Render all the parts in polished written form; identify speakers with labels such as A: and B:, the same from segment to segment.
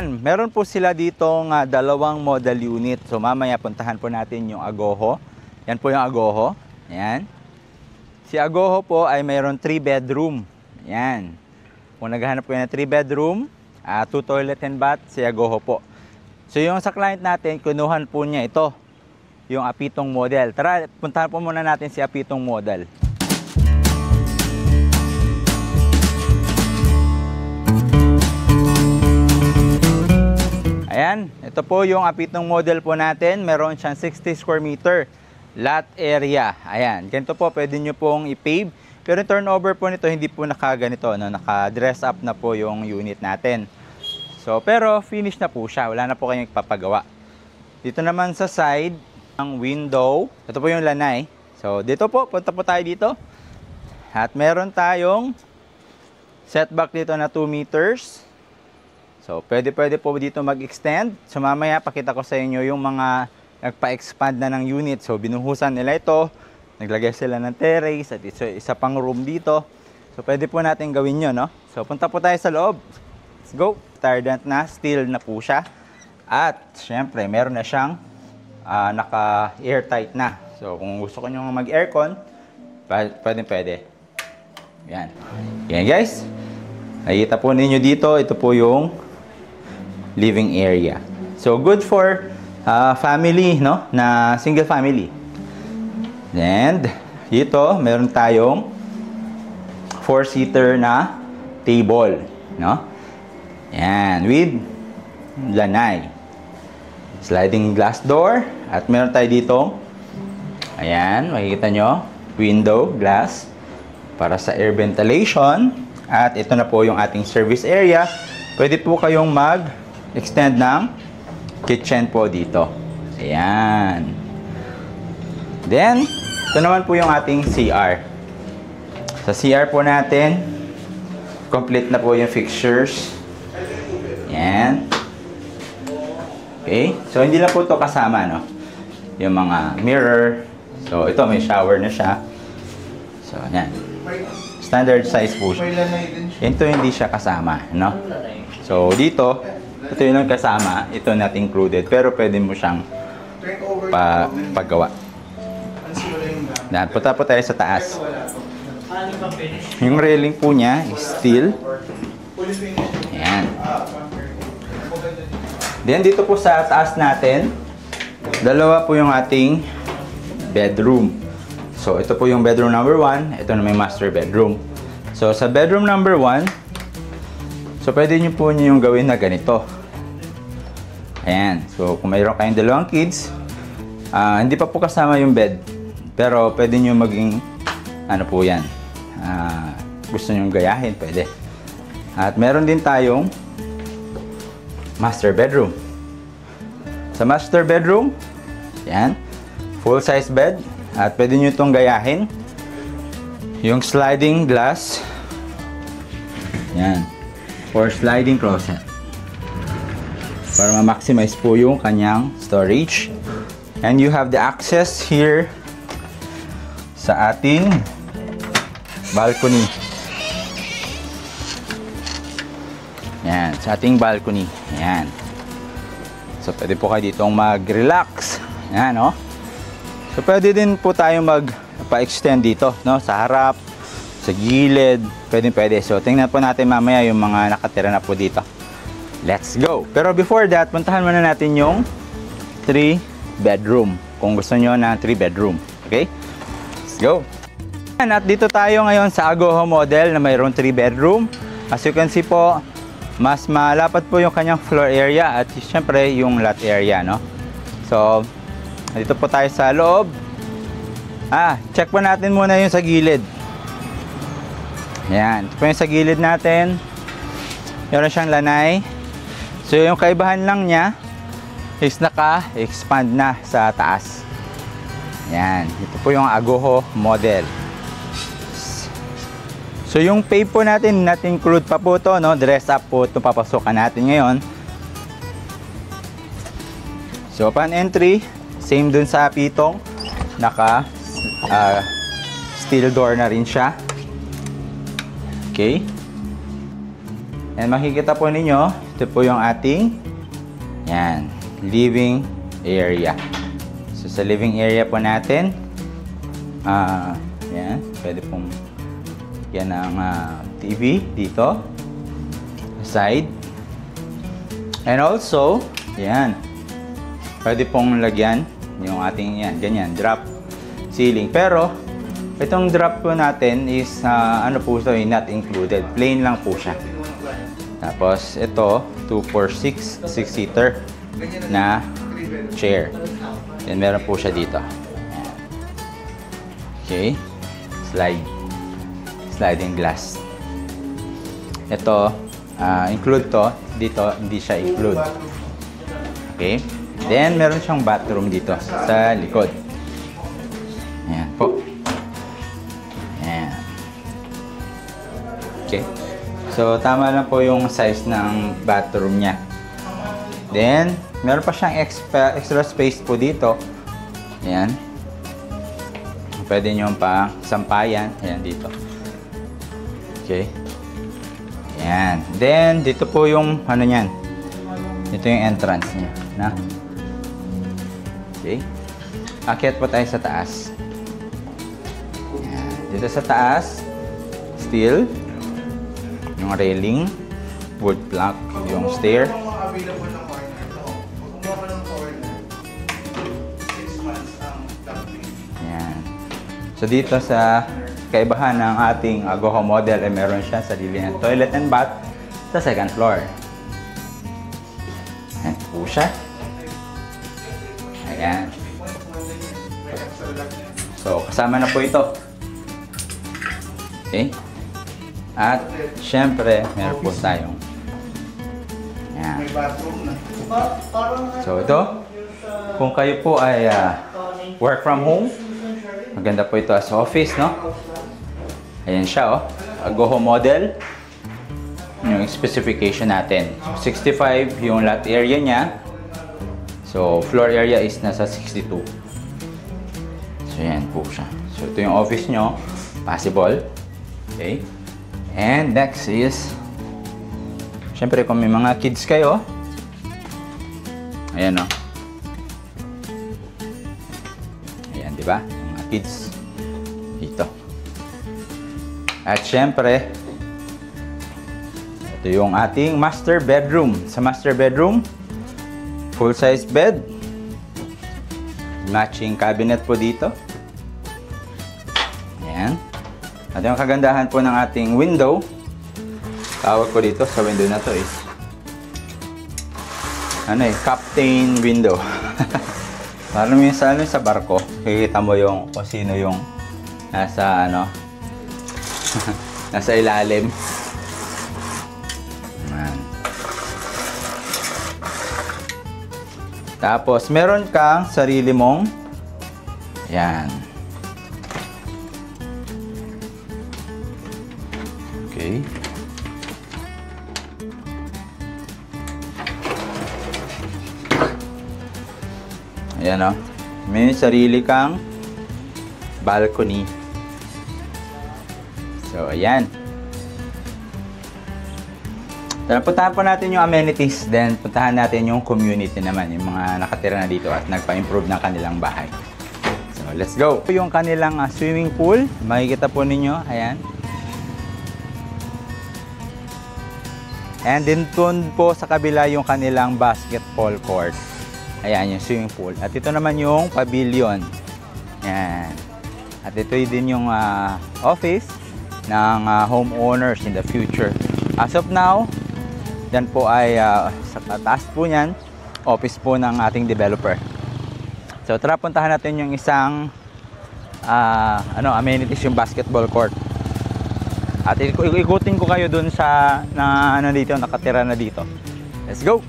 A: Ayan, meron po sila ditong dalawang model unit. So mamaya puntahan po natin yung Agoho. Yan po yung Agoho. Ayan. Si Agoho po ay mayroon 3 bedroom. Ayan. Kung naghahanap po yan ng 3 bedroom, 2 toilet and bath, si Agoho po. So yung sa client natin, kunuhan po niya ito, yung Apitong model. Tara, puntahan po muna natin si Apitong model. Ayan, ito po yung Apitong model po natin. Meron siyang 60 square meter lot area. Ayan, ganito po pwede nyo pong i-pave. Pero yung turnover po nito, hindi po nakaganito, no? Naka-dress up na po yung unit natin. So, pero finish na po siya. Wala na po kayong ipapagawa. Dito naman sa side, ang window. Ito po yung lanay. So, dito po, punta po tayo dito. At meron tayong setback dito na 2 meters. So, pwede po dito mag-extend. So, mamaya pakita ko sa inyo yung mga nagpa-expand na ng unit. So, binuhusan nila ito. Naglagay sila ng terrace at isa pang room dito. So, pwede po natin gawin yun, no? So, punta po tayo sa loob. Let's go. Tardant na. Steel na po siya. At, syempre, meron na siyang naka-airtight na. So, kung gusto ko nyo mag-aircon, pwede. Yan. Yan, guys. Nakikita po ninyo dito. Ito po yung living area. So, good for family, no? Na single family. And dito, meron tayong 4-seater na table, no? Yan, with lanay. Sliding glass door. At meron tayo dito, ayan, makikita nyo, window, glass, para sa air ventilation. At ito na po yung ating service area. Pwede po kayong mag-extend ng kitchen po dito. Ayan. Then, ito naman po yung ating CR. Sa CR po natin, complete na po yung fixtures. Ayan. Okay. So, hindi lang po ito kasama, no? Yung mga mirror. So, ito may shower na siya. So, ayan. Standard size po siya. Ito hindi siya kasama, no? So, dito, ito yung kasama, ito not included, pero pwede mo siyang paggawa. Yan, punta po tayo sa taas. Yung railing po niya is steel. Yan. Then dito po sa taas natin, dalawa po yung ating bedroom. So ito po yung bedroom number 1, ito na may master bedroom. So sa bedroom number 1, so, pwede nyo po yung gawin na ganito. Ayan. So, kung mayroon kayong dalawang kids, hindi pa po kasama yung bed. Pero, pwede nyo maging, ano po yan, gusto nyo gayahin, pwede. At meron din tayong master bedroom. Sa master bedroom, yan, full size bed. At pwede nyo itong gayahin. Yung sliding glass, yan, or sliding closet para ma-maximize po yung kanyang storage. And you have the access here sa ating balcony. Yan, sa ating balcony. Yan. So, pwede po kayo ditong mag-relax. Yan, no? So, pwede din po tayo magpa-extend dito, no? Sa harap, sa gilid, pwede. So, tingnan po natin mamaya yung mga nakatira na po dito. Let's go! Pero before that, puntahan muna natin yung 3 bedroom. Kung gusto nyo na 3 bedroom. Okay? Let's go! At dito tayo ngayon sa Agoho model na mayroong 3 bedroom. As you can see po, mas malapad po yung kanyang floor area at syempre yung lot area, no? So, dito po tayo sa loob. Check po natin muna yung sa gilid. Ayan, ito po yung sa gilid natin. Meron siyang lanay. So yung kaibahan lang niya is naka-expand na sa taas. Ayan, ito po yung Agoho model. So yung pave po natin, not include pa po to, no? Dress up po itong papasokan natin ngayon. So upon entry, same dun sa Apitong, naka steel door na rin siya. Okay. And makikita po ninyo, ito po yung ating yan, living area. So sa living area po natin, yan, pwede pong yan ang TV dito, side. And also, yan, pwede pong lagyan yung ating yan, ganyan, drop ceiling. Pero, itong drop po natin is, ano po ito, not included. Plain lang po siya. Tapos, ito, 246, 6-seater na chair. Then, meron po siya dito. Okay. Sliding glass. Ito, include to. Dito, hindi siya include. Okay. Then, meron siyang bathroom dito sa likod. Ayan po. Ayan. Okay. So, tama lang po yung size ng bathroom niya. Then, meron pa siyang extra space po dito. Ayan. Pwede nyo pa sampayan. Ayan, dito. Okay. Ayan. Then, dito po yung, ano nyan. Ito yung entrance niya. Na? Okay. Akyat po tayo sa taas. Ayan. Dito sa taas, steel. Yung railing. Wood plank. Yung stair. Ayan. So, dito sa kaibahan ng ating Agoho model ay meron siya sarili ng toilet and bath sa second floor. Ayan po siya. Ayan. So, kasama na po ito. Okay. At, syempre, meron po tayong ayan. So, ito. Kung kayo po ay work from home, maganda po ito as office, no? Ayan siya, oh. Agoho model. Yung specification natin. So, 65 yung lot area niya. So, floor area is nasa 62. So, yan po siya. So, ito yung office nyo. Possible. Okay. And next is, syempre kung may mga kids kayo, ayan, oh. Ayan, di ba? Mga kids. Dito. At syempre, ito yung ating master bedroom. Sa master bedroom, full-size bed. Matching cabinet po dito. Ayan. At yung kagandahan po ng ating window, tawag ko dito sa window na to is, ano eh, captain window. Parang minsan sa barko, kikita mo yung kung sino yung nasa ano, nasa ilalim. Ayan. Tapos, meron kang sarili mong, yan. Okay. Ayan, oh. May sarili kang balcony. So, ayan. Puntahan po natin yung amenities, then puntahan natin yung community naman, yung mga nakatira na dito at nagpa-improve ng kanilang bahay. So, let's go! Yung kanilang swimming pool, makikita po ninyo, ayan. And din po sa kabila yung kanilang basketball court. Ayan, yung swimming pool. At ito naman yung pavilion. Ayan. At ito din yung office ng homeowners in the future. As of now, yan po ay sa taas po niyan, office po ng ating developer. So tara, puntahan natin yung isang amenities, yung basketball court. At ikutin ko kayo dun sa dito, nakatira na dito. Let's go!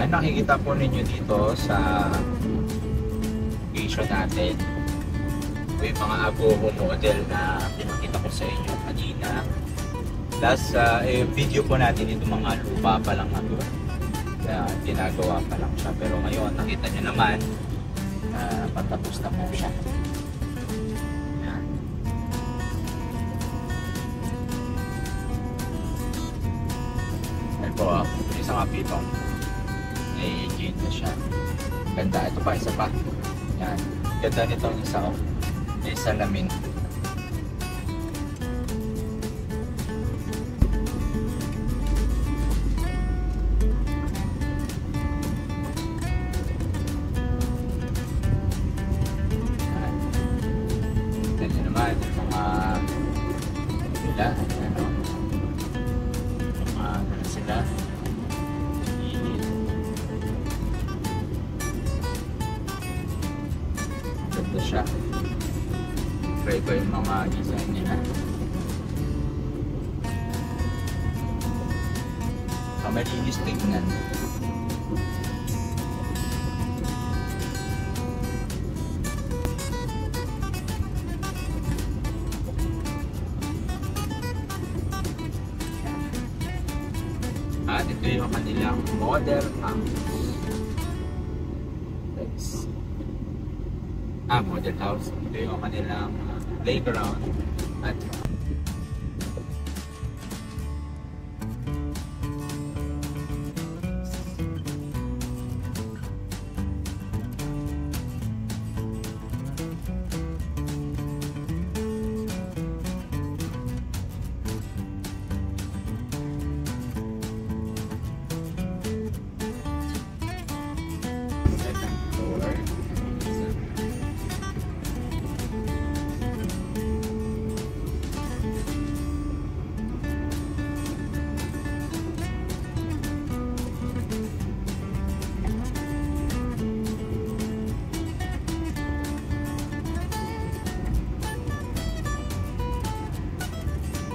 A: Yan nakikita po ninyo dito sa location natin. May mga Agoho model na pinakita ko sa inyo kanina. Last video po natin ito mga lupa pa lang na to. Ginagawa pa lang siya. Pero ngayon nakita nyo naman patapos na po siya. Yan. Yan po isang apitong na-gain na siya. Ganda. Ito pa isa pa. Yan. Ganda nitong isa ko. May salamin. Ganyan naman yung mga sila. Ano? Mga sila. Ganda siya. Try ko yung mga design nila. Malinis tingnan. At ito yung kanilang model house. Model house. Ito yung kanilang playground. At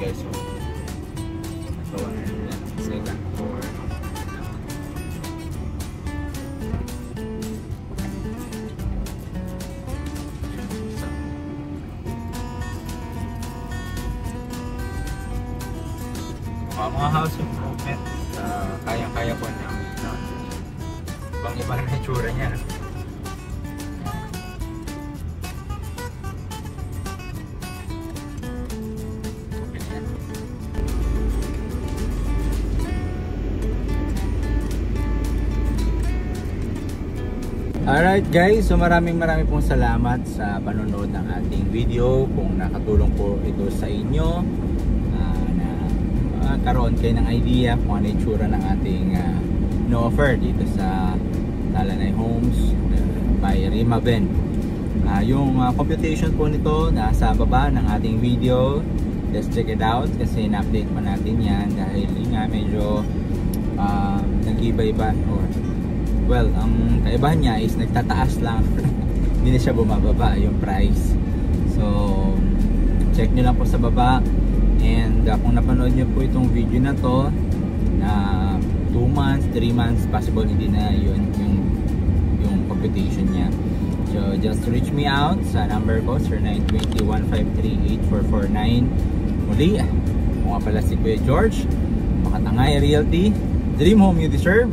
A: guys, so ito second floor. Mga house improvement, kaya-kaya po niya. Ibang iba na itsura niya. Alright guys, so maraming pong salamat sa panonood ng ating video. Kung nakatulong po ito sa inyo, na karoon kayo ng idea kung ano yung tsura ng ating no-offer dito sa Talanay Homes by Rimaben. Yung computation po nito nasa baba ng ating video. Let's check it out kasi na-update pa natin yan dahil nga medyo nag-iba-iba or well, ang kaibahan niya is nagtataas lang. Hindi na siya bumababa yung price. So, check nyo lang po sa baba. And kung napanood nyo po itong video na to na 2 months, 3 months, possible hindi na yun yung computation niya. So, just reach me out sa number ko, sir 920-153-8449. Muli, ako nga pala si Kuya George, Makatangay Realty, Dream Home You Deserve,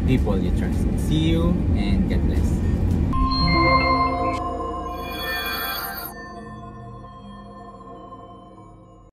A: People You Trust. See you and God bless.